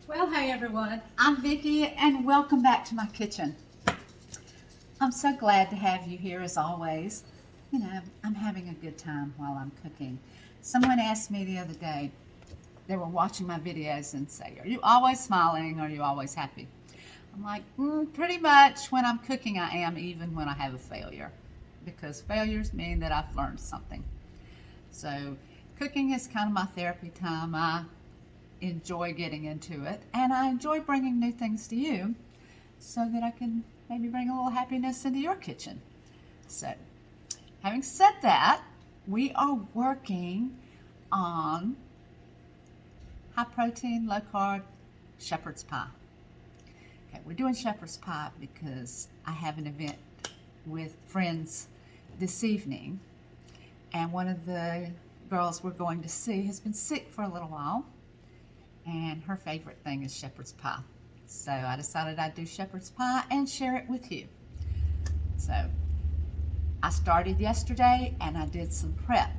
Well, hey everyone, I'm Vicki and welcome back to my kitchen. I'm so glad to have you here as always. You know, I'm having a good time while I'm cooking. Someone asked me the other day, they were watching my videos and say, are you always smiling? Are you always happy? I'm like, pretty much when I'm cooking I am, even when I have a failure. Because failures mean that I've learned something. So cooking is kind of my therapy time. I enjoy getting into it, and I enjoy bringing new things to you so that I can maybe bring a little happiness into your kitchen. So, having said that, we are working on high protein, low carb shepherd's pie. Okay, we're doing shepherd's pie because I have an event with friends this evening, and one of the girls we're going to see has been sick for a little while, and her favorite thing is shepherd's pie. So I decided I'd do shepherd's pie and share it with you. So I started yesterday and I did some prep.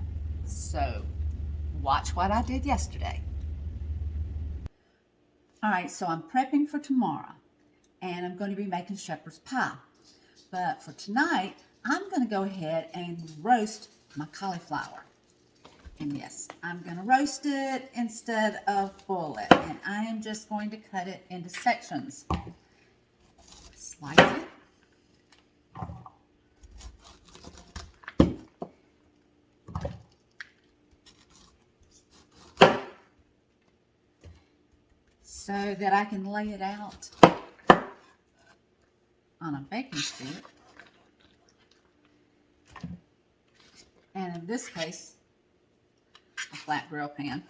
So watch what I did yesterday. All right, so I'm prepping for tomorrow and I'm going to be making shepherd's pie. But for tonight, I'm going to go ahead and roast my cauliflower. And yes, I'm going to roast it instead of boil it. And I am just going to cut it into sections. Slice it. So that I can lay it out on a baking sheet. And in this case, a flat grill pan,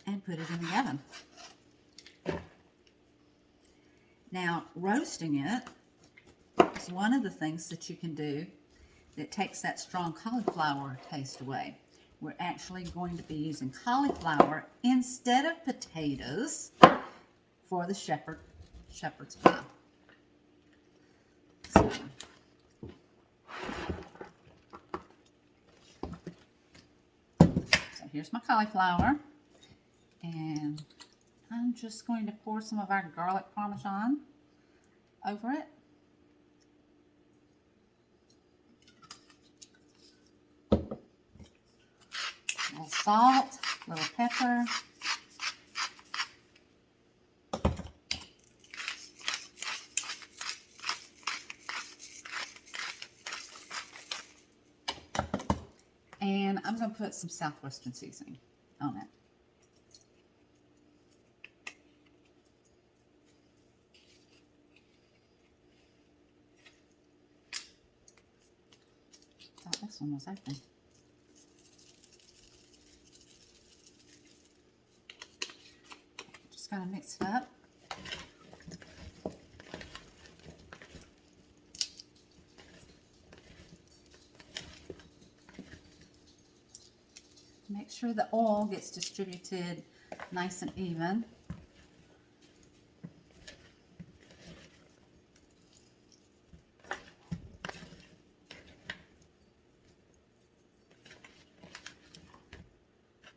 and put it in the oven. Now, roasting it is one of the things that you can do that takes that strong cauliflower taste away. We're actually going to be using cauliflower instead of potatoes for the shepherd's pie. So here's my cauliflower, and I'm just going to pour some of our garlic parmesan over it. A little salt, a little pepper. And I'm going to put some Southwestern seasoning on it. Thought this one was open. Just going to mix it up. Make sure the oil gets distributed nice and even.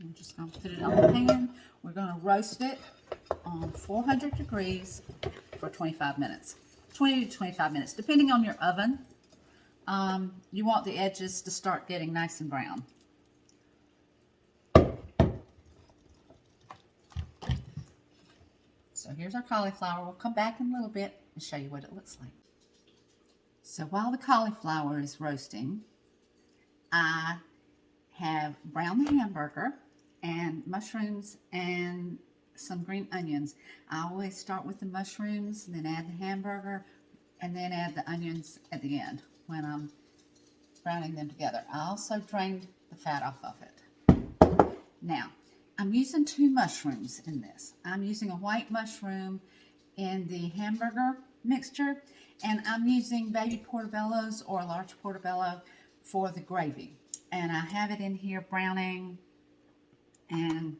I'm just going to put it on the pan. We're going to roast it on 400 degrees for 25 minutes. 20 to 25 minutes, depending on your oven. You want the edges to start getting nice and brown. So here's our cauliflower. We'll come back in a little bit and show you what it looks like. So while the cauliflower is roasting, I have browned the hamburger and mushrooms and some green onions. I always start with the mushrooms, then add the hamburger, and then add the onions at the end when I'm browning them together. I also drained the fat off of it. Now, I'm using 2 mushrooms in this. I'm using a white mushroom in the hamburger mixture, and I'm using baby portobellos or a large portobello for the gravy. And I have it in here browning, and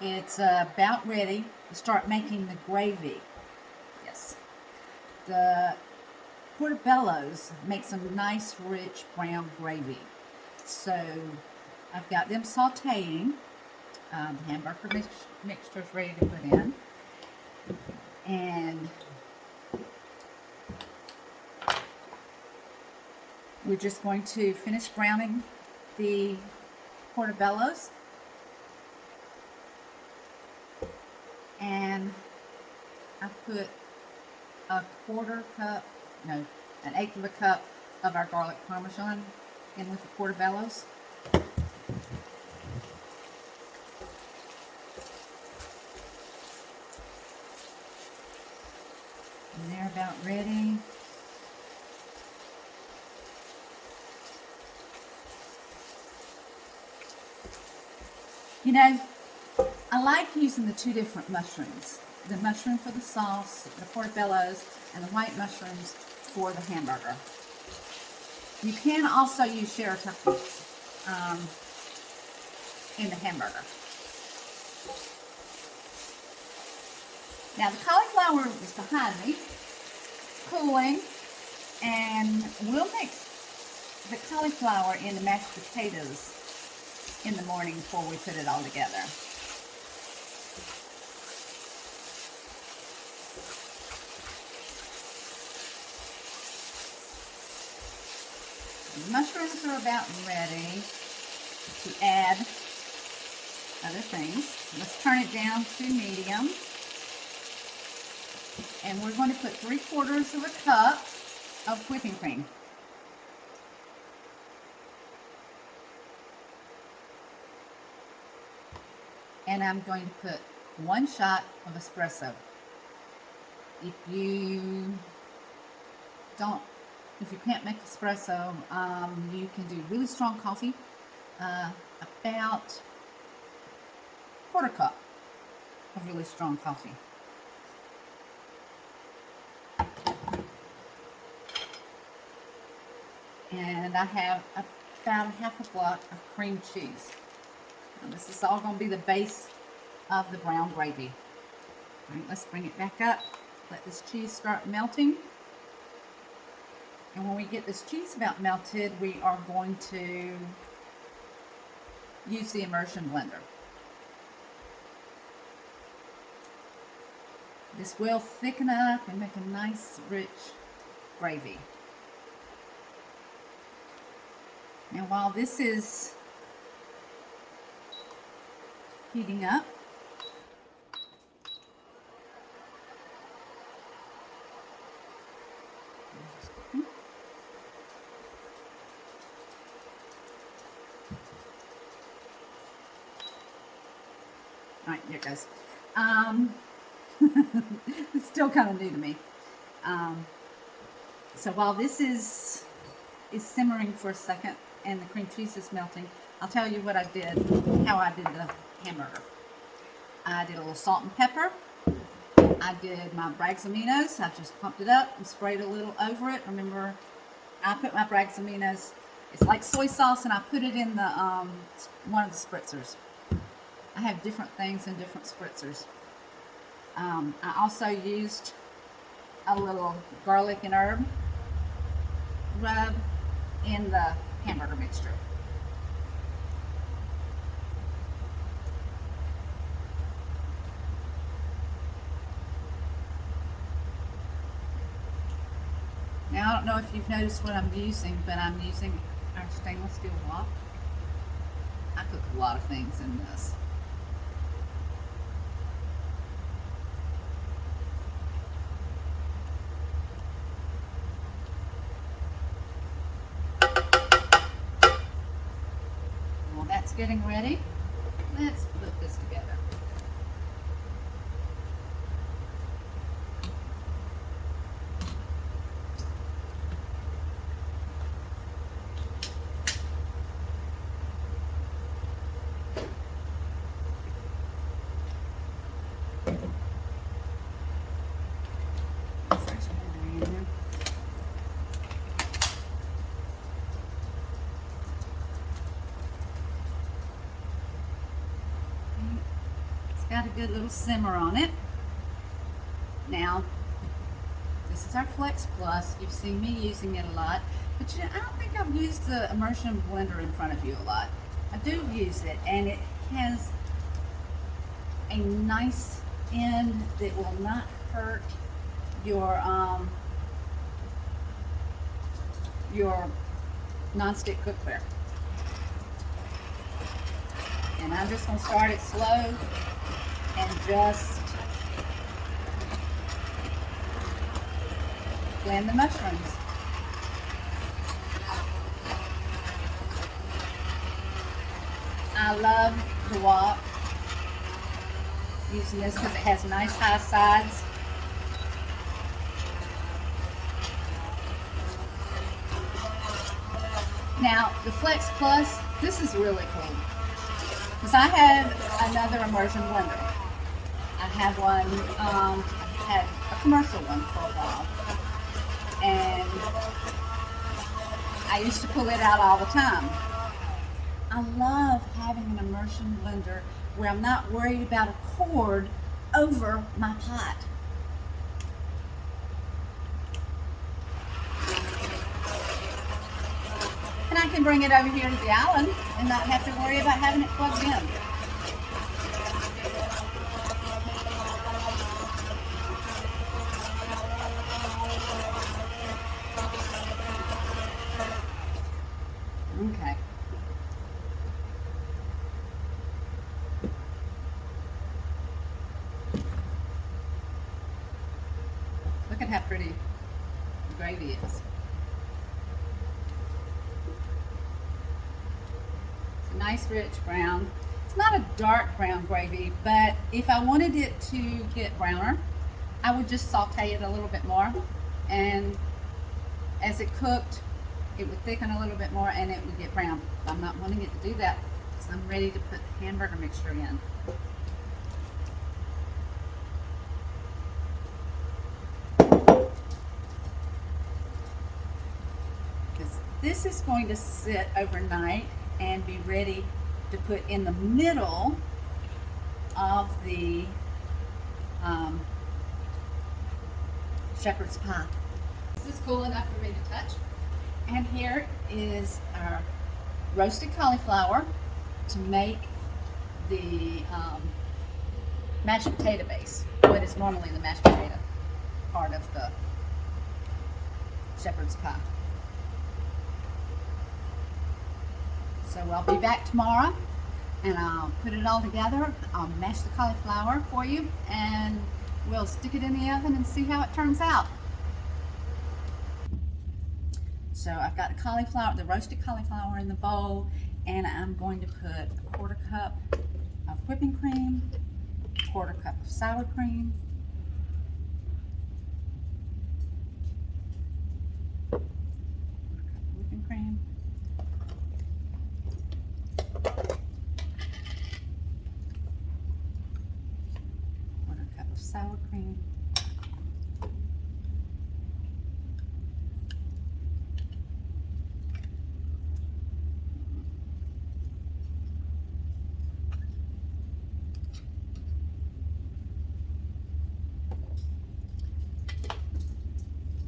it's about ready to start making the gravy. Yes. The portobellos make some nice rich brown gravy. So I've got them sauteing. The hamburger mixture is ready to put in. And we're just going to finish browning the portobellos. And I put an eighth of a cup of our garlic parmesan in with the portobellos. And they're about ready. You know, I like using the two different mushrooms. The mushroom for the sauce, the portobellos, and the white mushrooms for the hamburger. You can also use shiitakes in the hamburger. Now the cauliflower is behind me, cooling, and we'll mix the cauliflower in the mashed potatoes in the morning before we put it all together. The mushrooms are about ready to add other things. Let's turn it down to medium. And we're going to put 3/4 of a cup of whipping cream. And I'm going to put 1 shot of espresso. If you can't make espresso, you can do really strong coffee, about 1/4 cup of really strong coffee. And I have about 1/2 block of cream cheese. Now this is all going to be the base of the brown gravy. All right, let's bring it back up. Let this cheese start melting. And when we get this cheese about melted, we are going to use the immersion blender. This will thicken up and make a nice, rich gravy. Now while this is heating up, all right, there it goes. It's still kind of new to me. So while this is simmering for a second and the cream cheese is melting, I'll tell you what I did, how I did the hamburger. I did a little salt and pepper. I did my Bragg's aminos. I just pumped it up and sprayed a little over it. Remember, I put my Bragg's aminos, it's like soy sauce, and I put it in the one of the spritzers. I have different things in different spritzers. I also used a little garlic and herb rub in the hamburger mixture. Now, I don't know if you've noticed what I'm using, but I'm using our stainless steel wok. I cook a lot of things in this. Well, that's getting ready. Let's put this together. Got a good little simmer on it. Now, this is our Flex Plus. You've seen me using it a lot, but I don't think I've used the immersion blender in front of you a lot. I do use it, and it has a nice end that will not hurt your non-stick cookware. And I'm just going to start it slow and just blend the mushrooms. I love the wok, using this because it has nice high sides. Now, the Flex Plus, this is really cool, because I have another immersion blender. I have one, I had a commercial one for a while, and I used to pull it out all the time. I love having an immersion blender where I'm not worried about a cord over my pot. And I can bring it over here to the island and not have to worry about having it plugged in. Okay. Look at how pretty the gravy is. Nice rich brown. It's not a dark brown gravy, but if I wanted it to get browner, I would just saute it a little bit more, and as it cooked, it would thicken a little bit more and it would get brown. I'm not wanting it to do that, so I'm ready to put the hamburger mixture in. Because this is going to sit overnight and be ready to put in the middle of the shepherd's pie. This is cool enough for me to touch. And here is our roasted cauliflower to make the mashed potato base, what is normally the mashed potato part of the shepherd's pie. So I'll be back tomorrow and I'll put it all together. I'll mash the cauliflower for you and we'll stick it in the oven and see how it turns out. So I've got the cauliflower, the roasted cauliflower in the bowl, and I'm going to put a 1/4 cup of whipping cream, 1/4 cup of sour cream, 1/4 cup of whipping cream, 1/4 cup of sour cream,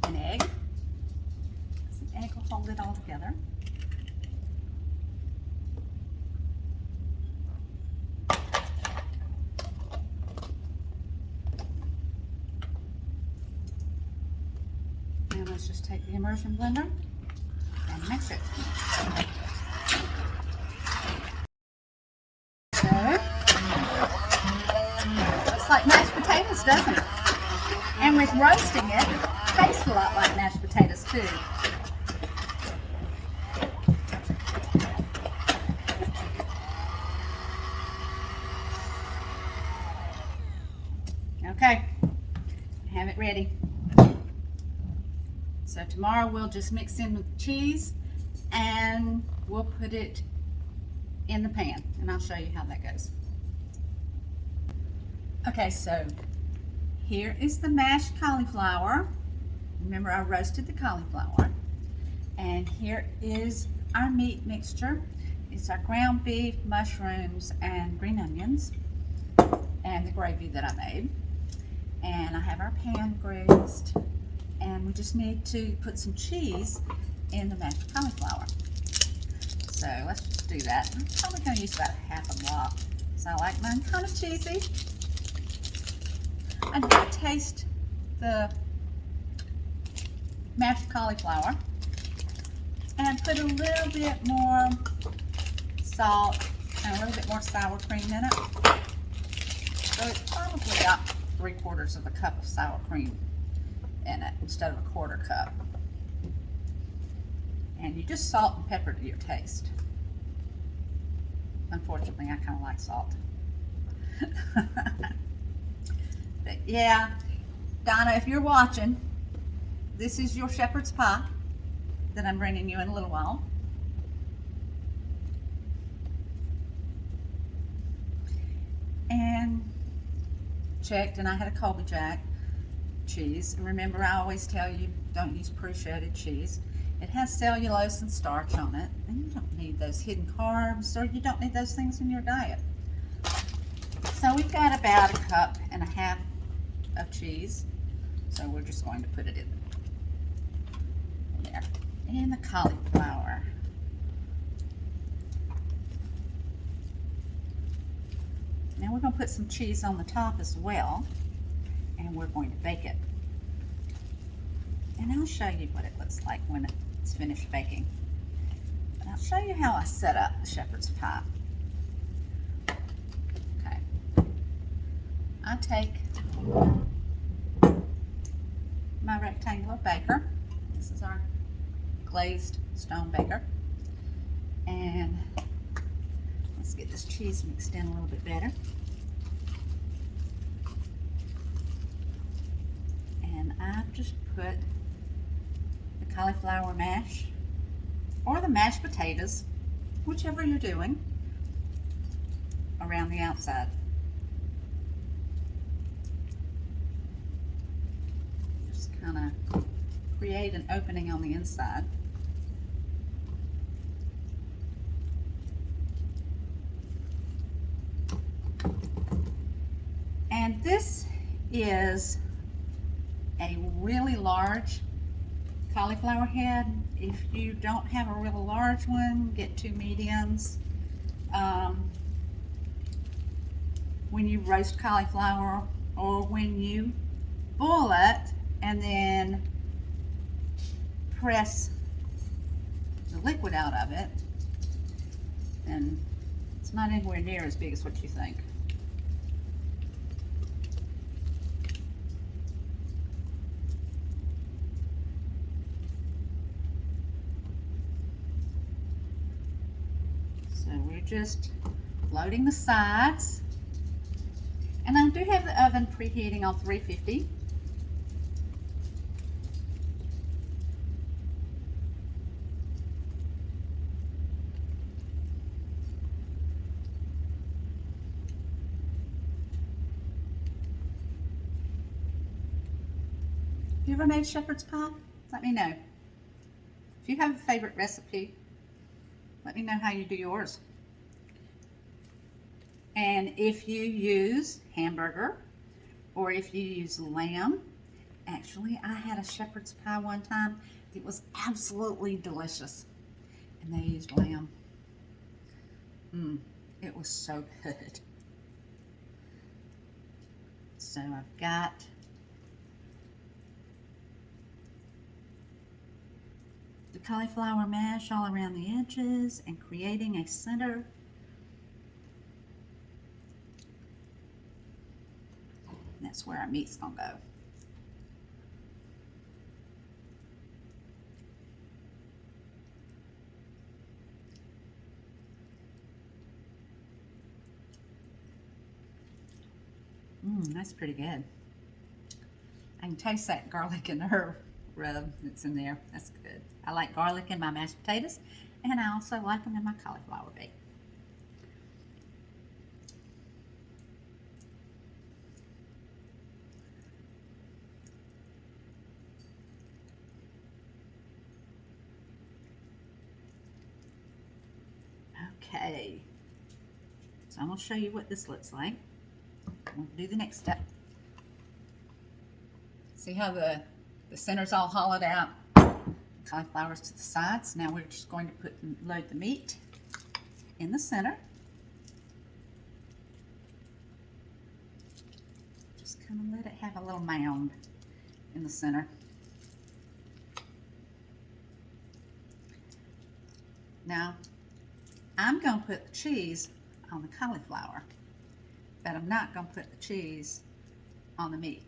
an egg. The egg will hold it all together. And let's just take the immersion blender and mix it. So, looks like mashed potatoes, doesn't it? And with roasting it, it tastes a lot like mashed potatoes too. Okay, have it ready. So tomorrow we'll just mix in with the cheese and we'll put it in the pan and I'll show you how that goes. Okay, so here is the mashed cauliflower. Remember, I roasted the cauliflower. And here is our meat mixture. It's our ground beef, mushrooms, and green onions, and the gravy that I made. And I have our pan greased, and we just need to put some cheese in the mashed cauliflower. So let's just do that. I'm probably going to use about a half a block. So I like mine kind of cheesy. I'm going to taste the mashed cauliflower and put a little bit more salt and a little bit more sour cream in it. So it's probably got 3/4 of a cup of sour cream in it instead of a 1/4 cup. And you just salt and pepper to your taste. Unfortunately, I kind of like salt. But yeah, Donna, if you're watching, this is your shepherd's pie that I'm bringing you in a little while. And checked, and I had a Colby Jack cheese. Remember, I always tell you, don't use pre-shredded cheese. It has cellulose and starch on it, and you don't need those hidden carbs, or you don't need those things in your diet. So we've got about 1.5 cups of cheese. So we're just going to put it in there. And the cauliflower. Now we're going to put some cheese on the top as well, and we're going to bake it. And I'll show you what it looks like when it's finished baking. And I'll show you how I set up the shepherd's pie. Okay. I take my rectangular baker. This is our glazed stone baker. And let's get this cheese mixed in a little bit better. And I've just put the cauliflower mash or the mashed potatoes, whichever you're doing, around the outside. Just kind of create an opening on the inside. And this is a really large cauliflower head. If you don't have a really large one, get 2 mediums. When you roast cauliflower or when you boil it and then press the liquid out of it, then it's not anywhere near as big as what you think. So we're just loading the sides. And I do have the oven preheating on 350. Have you ever made shepherd's pie? Let me know. If you have a favorite recipe, let me know how you do yours. And if you use hamburger or if you use lamb, actually I had a shepherd's pie one time. It was absolutely delicious. And they used lamb. It was so good. So I've got the cauliflower mash all around the edges and creating a center. And that's where our meat's gonna go. That's pretty good. I can taste that garlic and herb rub that's in there. That's good. I like garlic in my mashed potatoes, and I also like them in my cauliflower bake. Okay, so I'm going to show you what this looks like. We'll do the next step. See how the center's all hollowed out? Cauliflowers to the sides. Now we're just going to load the meat. in the center. Just kind of let it have a little mound in the center. Now, I'm going to put the cheese on the cauliflower, but I'm not going to put the cheese on the meat.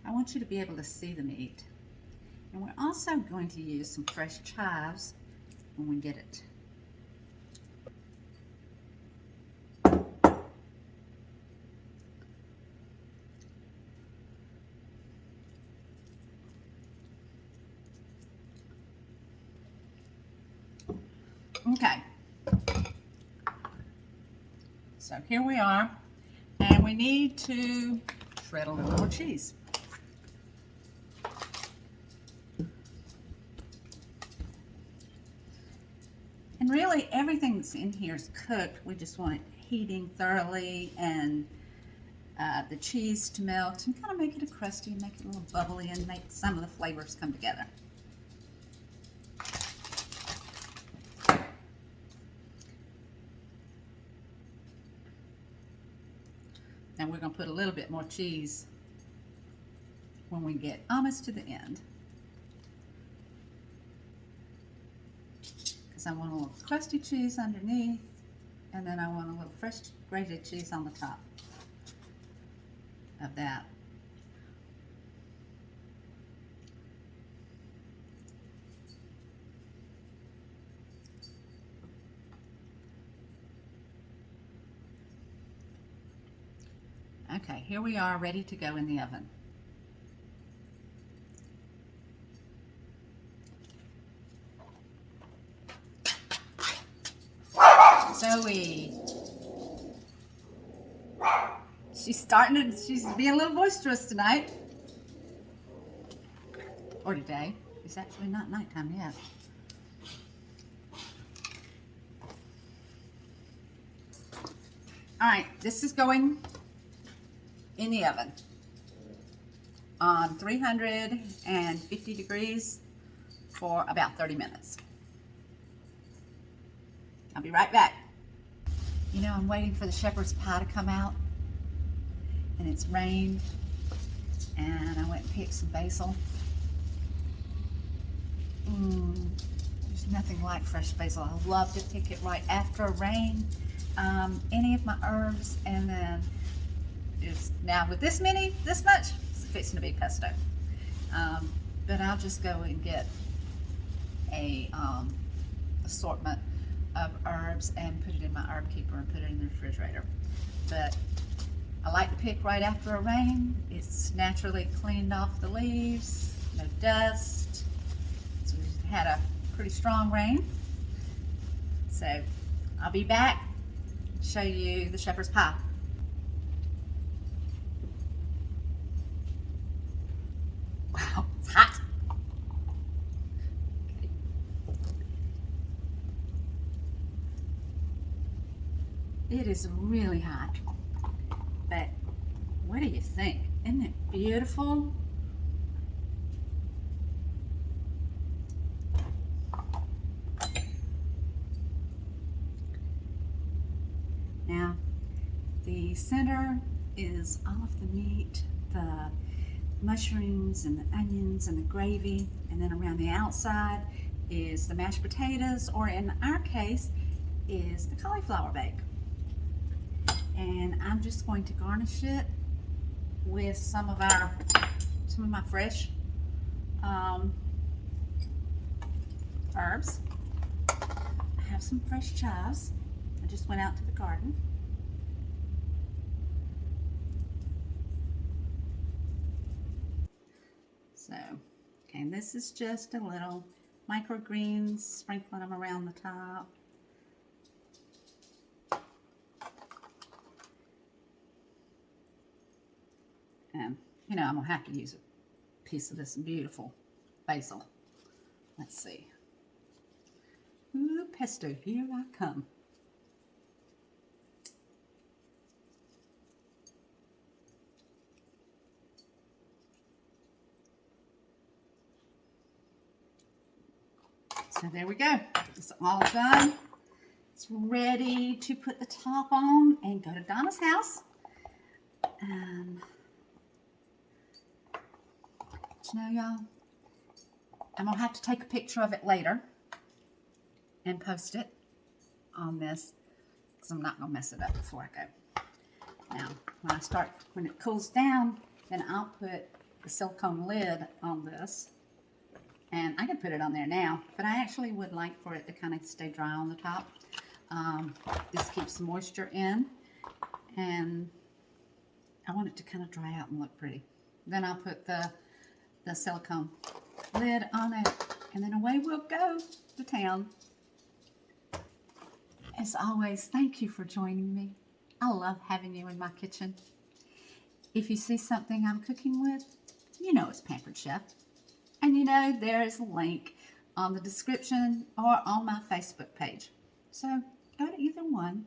I want you to be able to see the meat. And we're also going to use some fresh chives when we get it. Okay. So here we are, and we need to shred a little more cheese. And really, everything that's in here is cooked. We just want it heating thoroughly and the cheese to melt and kind of make it a crusty, make it a little bubbly, and make some of the flavors come together. Now we're going to put a little bit more cheese when we get almost to the end, because I want a little crusty cheese underneath, and then I want a little fresh grated cheese on the top of that. Okay, here we are, ready to go in the oven. Zoe. She's being a little boisterous tonight. Or today. It's actually not nighttime yet. Alright, this is going in the oven on 350 degrees for about 30 minutes. I'll be right back. You know, I'm waiting for the shepherd's pie to come out, and it's rained, and I went and picked some basil. There's nothing like fresh basil. I love to pick it right after a rain. Any of my herbs, and then now with this much, it's fixing to be pesto. But I'll just go and get a assortment of herbs and put it in my herb keeper and put it in the refrigerator. But I like to pick right after a rain. It's naturally cleaned off the leaves, no dust. So we had a pretty strong rain. So I'll be back, show you the shepherd's pie. Wow, it's hot. Okay. It is really hot, but what do you think? Isn't it beautiful? Now, the center is all of the meat, the mushrooms and the onions and the gravy, and then around the outside is the mashed potatoes, or in our case is the cauliflower bake. And I'm just going to garnish it with some of my fresh herbs. I have some fresh chives. I just went out to the garden. So, okay, and this is just a little microgreens, sprinkling them around the top. And, you know, I'm going to have to use a piece of this beautiful basil. Let's see. Ooh, pesto, here I come. So there we go. It's all done. It's ready to put the top on and go to Donna's house. And you know, y'all, I'm going to have to take a picture of it later and post it on this because I'm not going to mess it up before I go. Now, when it cools down, then I'll put the silicone lid on this. And I could put it on there now, but I actually would like for it to kind of stay dry on the top. This keeps the moisture in, and I want it to kind of dry out and look pretty. Then I'll put the silicone lid on it, and then away we'll go to town. As always, thank you for joining me. I love having you in my kitchen. If you see something I'm cooking with, you know it's Pampered Chef. And you know there is a link on the description or on my Facebook page. So go to either one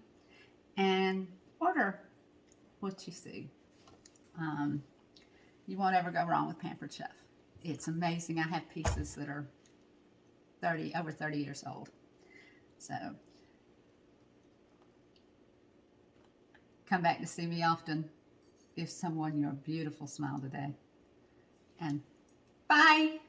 and order what you see. You won't ever go wrong with Pampered Chef. It's amazing. I have pieces that are over 30 years old. So come back to see me often. Give someone your beautiful smile today. And bye.